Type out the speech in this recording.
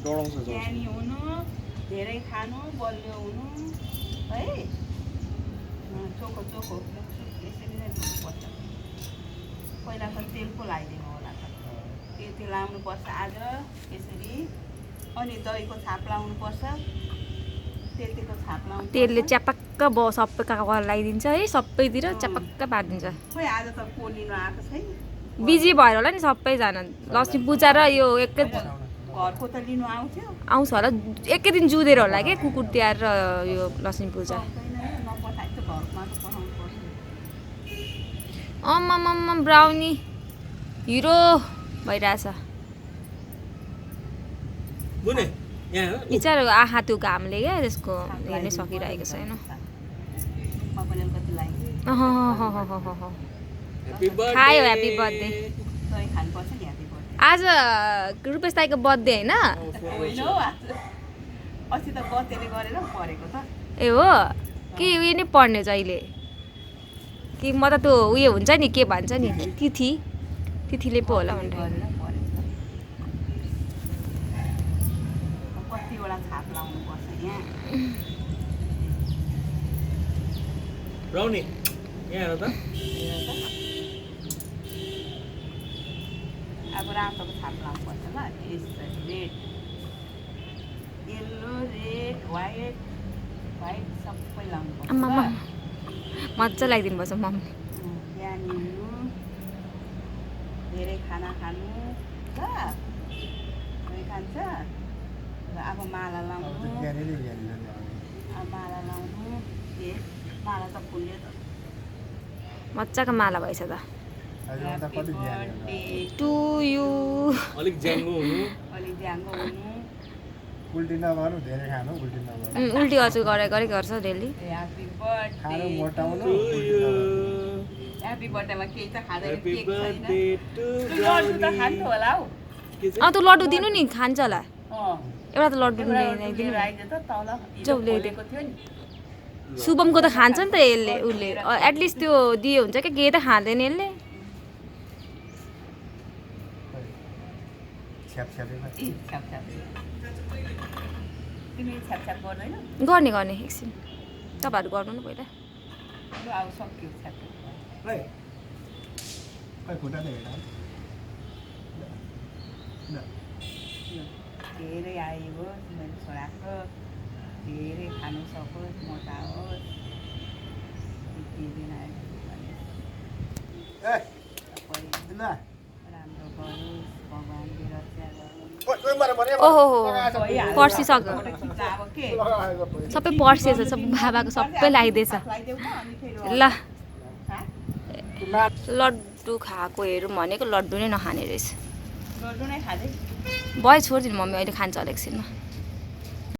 डराउँछ जस्तो ज्ञानी हुनु धेरै खानु बलियो हुनु है चोखो चोखो यसरी नै दिनुपर्छ पहिला त तेलको लगाइदिनु होला त त्यो लाउनुपर्छ आज यसरी अनि दहीको छाप लाउनुपर्छ तेलको छाप लाउनु तेलले च्यापक्क सबै काका लगाइदिन्छ है सबैतिर च्यापक्क पारिदिन्छ खोइ आज त पोलिनु आएको छैन बिजी भएर होला नि सबैजना लक्ष्मी पूजा र यो एकै घरको त लिनु आउँथ्यो आउँछ होला एकै दिन जुँदेर होला के कुकुर तिहार र यो लक्ष्मी पूजा नपठाइ त घरमा त पठाउनु पर्छ अम्म ब्राउनी हिरो भइरहेछ बुने यहाँ हो बिचारो आँखा त्यो घामले क्या त्यसको हेर्नै सकिरहेको छैन तपाईँले कति लाग्यो ह्यापी बर्थडे खायो ह्याप्पी बर्थडे दही खानुपर्छ नि ह्यापी बर्थडे आज रुपेश दाइको बर्थडे होइन होइन हौ आज अस्ति त बर्थडेले गरेर परेको त ए हो कि उयो नै पर्ने जहिले कि म त त्यो उयो हुन्छ नि के भन्छ नि तिथिले पो होला भनेर गरेर परेको त कतिवटा छाप लाउनुपर्छ यहाँ ब्राउनी यहाँ हेर त अब रातोको छाप लाउनुपर्छ ल यसरी रेड येल्लो रेड व्हाइट सबै आम्मा लाउनुपर्छ मजा लगाइदिनुपर्छ मम्मी बिहान हिँड्नु धेरै खाना खानु ल दही खान्छ र अब माला लाउनु अब माला लाउनु ए माला त फुल्यो त मजाको माला भएछ त ह्याप्पी बर्थडे टु यु अलिक ज्याङ्गो हुनु अलि ज्याङ्गो हुनु उल्टी नगर्नु धेरै खानु उल्टी नगर्नु उल्टी हजुर गरे गर्छ डेली ह्याप्पी खानु बर्थडे मोटाउनु टु यु ह्याप्पी बर्थडेमा केही त खाँदैन ह्यापी केक छैन बर्थडे टु लड्डु त खान्थ्यो होला हौ के चाहिँ त्यो लड्डु दिनु नि खान्छ होला अँ एउटा त लड्डु एउटा ल्याइदिनु लिएर आइदियो त तल हिजो जाऊ ल्याइदे। खोलेको थियो नि शुभमको त खान्छ नि त यसले उसले एटलिस्ट त्यो दियो हुन्छ क्या केही त खाँदैन यसले छ्यापछ्यापै ए छ्यापछ्याप तिमी छ्यापछ्याप गर्दैन गर्ने एकछिन तपाईँहरू गर्नु न पहिला लु अब सक्यो छ्यापछ्याप खै खै खुट्टा त हेर ल धेरै आयो होस् मैले छोराको धेरै खानु सकोस् मोटा होस् यति दिन आयो ए परि ल राम्रो गरोस् भगवान्ले रक्षा गरोस् ओइ मारे भने ओहो भइहाल्छ। पर्सिसक्यो फोटो खिच्दा अब के सबै पर्सिएछ सबै बाबाको सबै लगाइदिएछ लगाइदेऊ त अनि फेरि ल हँ? लड्डु खाएको हेरौँ भनेको लड्डु नै नखाने रहेछ लड्डु नै खाँदै भयो छोडिदिनु मम्मी अहिले खान्छ होला एकछिनमा